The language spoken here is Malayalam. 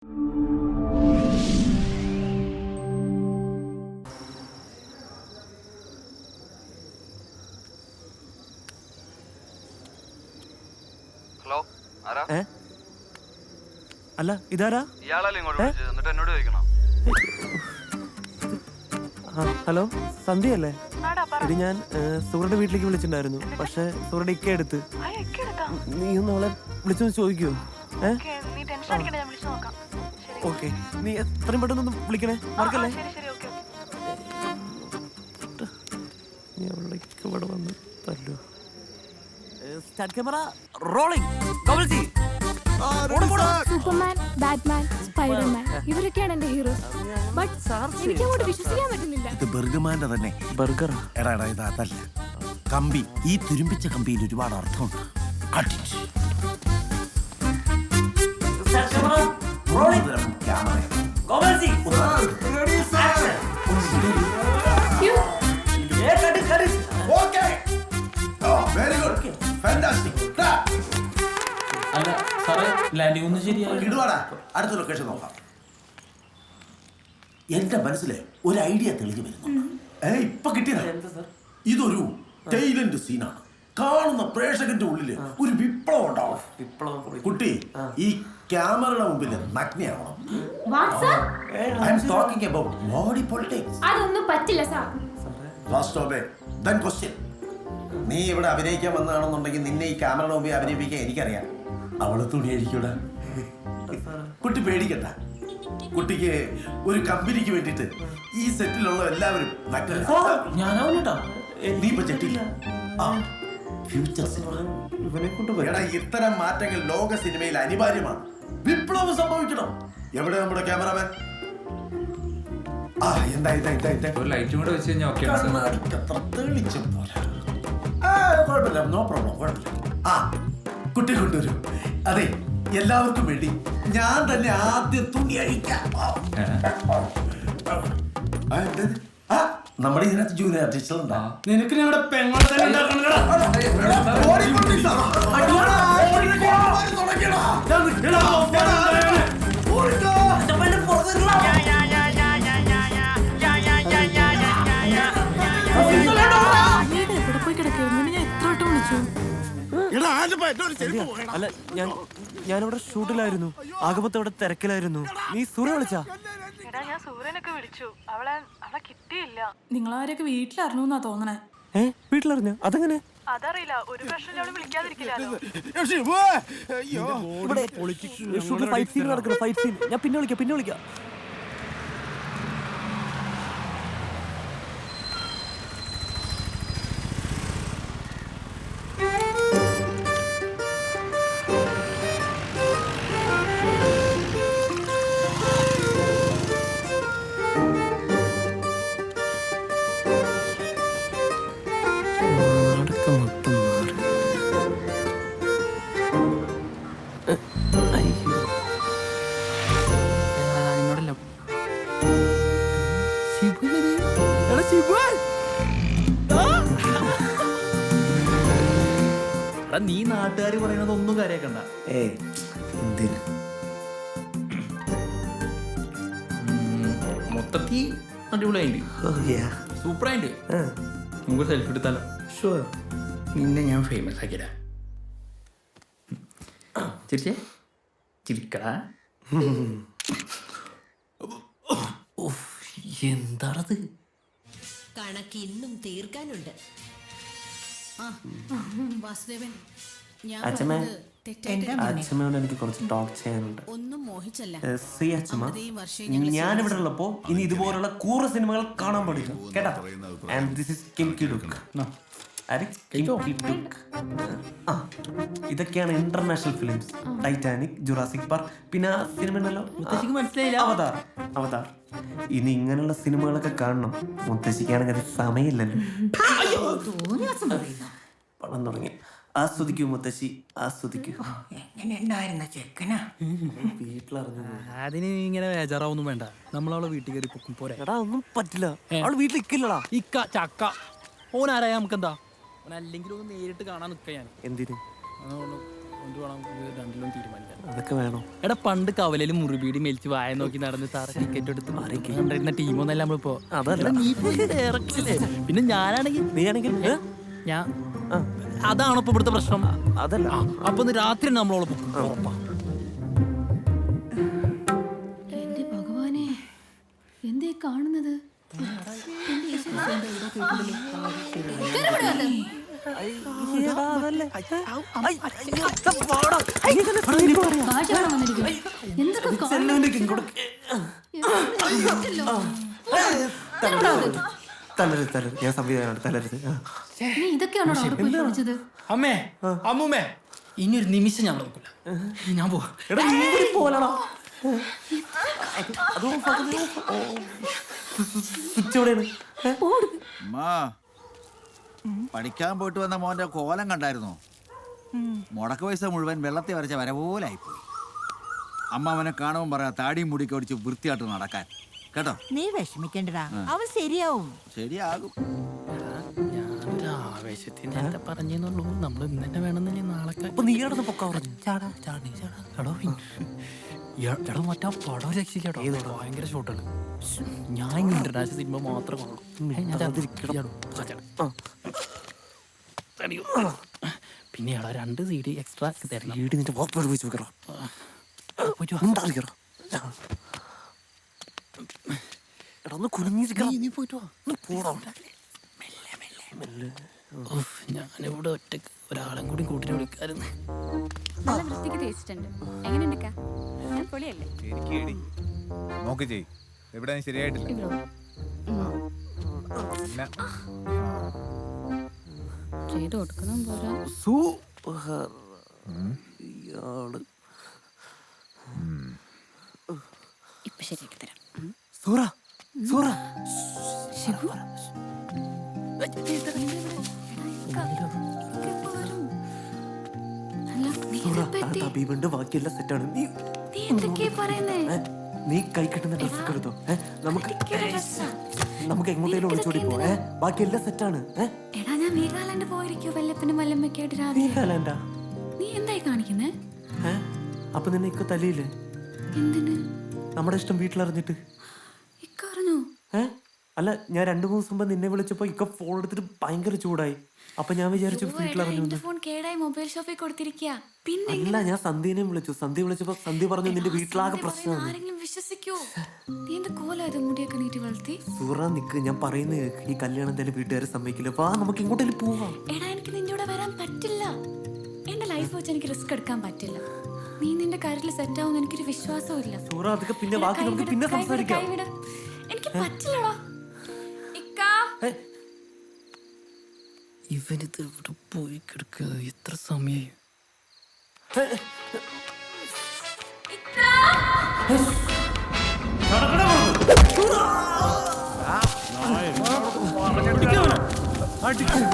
ഹലോ ആരാ? അല്ല ഇതാരാ? ഇയാളല്ലേ ഇങ്ങോട്ട് വിളിച്ചത്? എന്നിട്ട് എന്നോട് ചോദിക്കണം. ഹലോ സന്ധ്യയല്ലേ? ഇത് ഞാൻ സൂര്യയുടെ വീട്ടിലേക്ക് വിളിച്ചിട്ടുണ്ടായിരുന്നു. പക്ഷെ സൂര്യയുടെ ഇക്ക എടുത്ത്. നീ ഒന്ന് അവളെ വിളിച്ചൊന്ന് ചോദിക്കോ? ഓക്കെ, നീ എത്രയും പെട്ടെന്ന് വിളിക്കണേ, മറക്കല്ലേ? നീ അവളുടെ ഇക്ക ഇവിടെ വന്ന് തല്ലോ. Start camera rolling. Superman, Batman, Spiderman ഇവരൊക്കെയാണ് എന്റെ ഹീറോസ്. ബട്ട് എനിക്ക് അങ്ങോട്ട് വിശ്വസിക്കാൻ പറ്റുന്നില്ല. ഇത് ബർഗമാന്റെ തന്നെ ബർഗർ. എടാ ഇത് അതല്ല, കമ്പി. ഈ തുരുമ്പിച്ച കമ്പിയിൽ ഒരുപാട് അർത്ഥമുണ്ട്. അടുത്ത ലൊക്കേഷൻ നോക്കാം. എന്റെ മനസ്സിലെ ഒരു ഐഡിയ തെളിഞ്ഞു വരുന്നു. ഇപ്പൊ കിട്ടിയതാ. ഇതൊരു ടൈലന്റ് സീനാണ്. കാണുന്ന പ്രേക്ഷകന്റെ ഉള്ളില് ഒരു വിപ്ലവം ഉണ്ടാവും. കുട്ടി ഈ ക്യാമറയുടെ മുമ്പിൽ നഗ്നയാവണം. അതൊന്നും പറ്റില്ല സാർ. നീ ഇവിടെ അഭിനയിക്കാൻ വന്നതാണെന്നുണ്ടെങ്കിൽ നിന്നെ ഈ ക്യാമറയുടെ മുമ്പിൽ അഭിനയിപ്പിക്കാൻ എനിക്കറിയാം. അവളെ തുണിയായിരിക്കൂടാ. കുട്ടി പേടിക്കണ്ട. കുട്ടിക്ക് ഒരു കമ്പനിക്ക് വേണ്ടിട്ട് ഈ സെറ്റിലുള്ള എല്ലാവരും നീ ഇപ്പൊ ചെട്ടില്ല. ഫ്യൂച്ചർ സിനിമ ഇവനെ കൊണ്ട് ഇത്തരം മാറ്റങ്ങൾ ലോക സിനിമയിൽ അനിവാര്യമാണ്. വിപ്ലവം സംഭവിക്കണം. എവിടെ നമ്മുടെ ക്യാമറമാൻ? കുട്ടി കൊണ്ടുവരും. അതെ, എല്ലാവർക്കും വേണ്ടി ഞാൻ തന്നെ ആദ്യം തുണി അഴിക്കാം. നമ്മുടെ ഇതിനകത്ത് ജൂനിയർ ആർട്ടിസ്റ്റുകളുണ്ടാ. നിനക്ക് ഞങ്ങളുടെ പെങ്ങളെ തന്നെ അല്ല ഞാനിവിടെ ഷൂട്ടിലായിരുന്നു. ആകമത്തെ ഇവിടെ തിരക്കിലായിരുന്നു. നീ സൂര്യ വിളിച്ചാ? ഞാൻ സൂര്യനൊക്കെ വിളിച്ചു. അവളെ കിട്ടിയില്ല. നിങ്ങളാരൊക്കെ വീട്ടിലറിഞ്ഞൂന്നാ തോന്നണേ. വീട്ടിലറിഞ്ഞ? അതെങ്ങനെ? അതറിയില്ല. ഒരു പ്രശ്നം അവള് വിളിക്കാതിരിക്കില്ലല്ലോ. ഫൈറ്റ് സീൻ നടക്കണം. Fight scene. ഞാൻ പിന്നെ വിളിക്കാം. നീ നാട്ടുകാർ പറയുന്നത് ഒന്നും കാര്യാക്കണ്ട. മൊത്തത്തിൽ അടിപൊളിയായിട്ട് സൂപ്പറായിട്ട് നമുക്ക് സെൽഫി എടുത്താലോ? നിന്നെ ഞാൻ ഫേമസ് ആക്കിയതാ. ചിരിച്ചേ, ചിരിക്കടാ. എന്താണത്? കണക്ക് ഇന്നും തീർക്കാനുണ്ട്. വാസുദേവൻ, അച്ഛമ്മയോട് എനിക്ക് കുറച്ച് ടോക്ക് ചെയ്യാനുണ്ട്. ഒന്നും മോഹിച്ചല്ല. ഞാനിവിടെ ഉള്ളപ്പോ ഇനി ഇതുപോലുള്ള കൂറ സിനിമകൾ കാണാൻ പഠിക്കും കേട്ടാ. ആൻഡ് ദിസ് ഈസ് കിം കി ഡുക്ക്. ഇതൊക്കെയാണ് international films. Titanic, Jurassic park, പിന്നെ സിനിമ ഉണ്ടല്ലോ, അവതാർ. ഇനി ഇങ്ങനെയുള്ള സിനിമകളൊക്കെ കാണണം. മുത്തശ്ശിക്കാണെങ്കിൽ അത് സമയമില്ലല്ലോ. പണം തുടങ്ങി. ആസ്വദിക്കൂ മുത്തശ്ശി, ആസ്വദിക്കൂ. വീട്ടിലറിഞ്ഞു. അതിന് ഇങ്ങനെ ബേജാറാവൊന്നും വേണ്ട. നമ്മളവളെ വീട്ടിൽ കയറി പൊക്കും പോരെ. എടാ ഒന്നും പറ്റില്ല. അവള് വീട്ടിൽ ഇക്കില്ലടാ. ഇക്ക ചക്ക ഓനാരായ നമുക്കെന്താ? അല്ലെങ്കിൽ ഒന്ന് നേരിട്ട് കാണാൻ നിൽക്ക ഞാൻ. എന്തിനു? എന്നിട്ട് വേണം ഇത് രണ്ടിലും തീരുമാനിക്കാൻ. അതൊക്കെ വേണോ? എടാ പണ്ട് കവലയിൽ മുറിബീടി മേടിച്ച് വായ നോക്കി നടന്ന് സാറ് ടിക്കറ്റ് എടുത്ത് കണ്ടിരുന്ന ടീമൊന്നല്ല നമ്മളിപ്പോ. അതല്ല. നീ ഇപ്പൊ ഇത് ഇറക്കില്ലേ? പിന്നെ ഞാനാണെങ്കിൽ നീ ആണെങ്കിൽ ഞാൻ അതാണോ ഇപ്പൊ ഇവിടുത്തെ പ്രശ്നം? അതല്ല. അപ്പൊ ഇന്ന് രാത്രി നമ്മളോളൊപ്പം ഉറപ്പാ. എന്റെ ഭഗവാനെ, എന്തേ കാണുന്നത്? തലരുത് തലരുത്, ഞാൻ സംവിധാനമാണ്. തലരുത്. നീ ഇതൊക്കെയാണോ അവിടെ പോയി ചോദിച്ചത്? അമ്മേ അമ്മൂമ്മേ ഇനിയൊരു നിമിഷം ഞാൻ നോക്കില്ല. ഞാൻ പോവാ. പഠിക്കാൻ പോയിട്ട് വന്ന മോന്റെ കോലം കണ്ടായിരുന്നോ? മുടക്ക പൈസ മുഴുവൻ വെള്ളത്തിൽ വരച്ച വര പോലെ ആയിപ്പോയി. അമ്മ അവനെ കാണുമ്പോൾ പറയാ താടിയും മുടിക്ക് ഒടിച്ച് വൃത്തിയായിട്ട് നടക്കാൻ. കേട്ടോ? നീ വിഷമിക്കണ്ടടാ, അവൻ ശരിയാവും. ശരിയാകും. ഞാനൊരു ആവേശത്തിന് പറഞ്ഞേന്നുള്ളൂ. നമ്മൾ ഇന്ന് തന്നെ വേണമെന്നില്ലേ നാളെ. അപ്പൊ നീ കിടന്ന് പൊക്ക പറഞ്ഞു. ചാടാ ചാടി ചാടാ. എടോ മറ്റാ പടം രക്ഷിക്കാട്ടോ. ഭയങ്കര ഷോട്ടാണ്. ഞാൻ ഇന്റർനാഷണൽ സിനിമ മാത്രമേ കാണുള്ളൂ. പിന്നെ എടാ 2 CD എക്സ്ട്രാ തരണം. നിന്റെ വാപ്പോട് പോയി ചോദിക്കറോ. എടാ ഒന്ന് കുനിഞ്ഞിരിക്കണം. നീ പോയിട്ട് ഞാനിവിടെ ഒറ്റക്ക് ഒരാളും കൂടി കൂട്ടിന് വിളിക്കായിരുന്നു. നല്ല വൃത്തിക്ക് തേച്ചിട്ടുണ്ട്. എങ്ങനെയുണ്ട്? പൊളിയല്ലേ? നോക്ക് ചെയ്, എവിടെ ശരിയായിട്ടില്ല. ചെയ്ത് കൊടുക്കണം പോരാ. ഇപ്പൊ ശരിയാക്കി തരാം. സൂറ സൂറ ശിവു, തബീബിന്റെ ബാക്കിയെല്ലാം സെറ്റാണ്. നീ എന്തൊക്കെയാ പറയുന്നേ? നീ കൈ കിട്ടുന്ന ഡ്രസ്സൊക്കെ എടുത്തോ. നമുക്ക് എങ്ങോട്ടേലും ഒളിച്ചോടി പോ. ബാക്കിയെല്ലാം സെറ്റാണ്. എടാ ഞാൻ വീഗാലാൻഡ് പോയിരിക്കോ വല്ലപ്പനും വല്ലമ്മക്കായിട്ട് രാത്രി. വീഗാലാൻഡാ? നീ എന്തായി കാണിക്കുന്നേ? അപ്പൊ നിന്നെ ഇക്ക തലയില്ലേ? എന്തിന്? നമ്മുടെ ഇഷ്ടം വീട്ടിലറിഞ്ഞിട്ട്. ഇക്ക അറിഞ്ഞോ? അല്ല, ഞാൻ 2-3 ദിവസം മുമ്പ് നിന്നെ വിളിച്ചപ്പോ ഇക്ക ഫോൺ എടുത്തിട്ട് ഭയങ്കര ചൂടായി. അപ്പൊ ഞാൻ വിചാരിച്ചു വീട്ടിലറിഞ്ഞു. ഫോൺ കേടായി മൊബൈൽ ഷോപ്പിൽ കൊടുത്തിരിക്കുക. പിന്നെ അല്ല, ഞാൻ സന്ധ്യനെ വിളിച്ചു. സന്ധ്യ വിളിച്ചപ്പോ സന്ധ്യ പറഞ്ഞു നിന്റെ വീട്ടിലാകെ പ്രശ്നമാണ്. ആരെങ്കിലും വിശ്വസിക്കോ? നീ എന്റെ കോലായത് മുടിയൊക്കെ നീട്ടി വളർത്തി. സൂറ നിക്ക്, ഞാൻ പറയുന്നത് കേൾക്ക്. ഈ കല്യാണം എന്തായാലും വീട്ടുകാരെ സമ്മതിക്കില്ല. വാ നമുക്ക് എങ്ങോട്ടേലും പോവാം. എടാ എനിക്ക് നിന്റെ കൂടെ വരാൻ പറ്റില്ല. എന്റെ ലൈഫ് വെച്ച് എനിക്ക് റിസ്ക് എടുക്കാൻ പറ്റില്ല. നീ നിന്റെ കാര്യത്തിൽ സെറ്റ് ആവുന്ന എനിക്കൊരു വിശ്വാസവും ഇല്ല. സൂറ അതൊക്കെ പിന്നെ ബാക്കി നമുക്ക് പിന്നെ സംസാരിക്കാം. എനിക്ക് പറ്റില്ലടാ. ഇവനിത് ഇവിടെ പോയി കിടക്കുക. എത്ര സമയം? അടിക്കും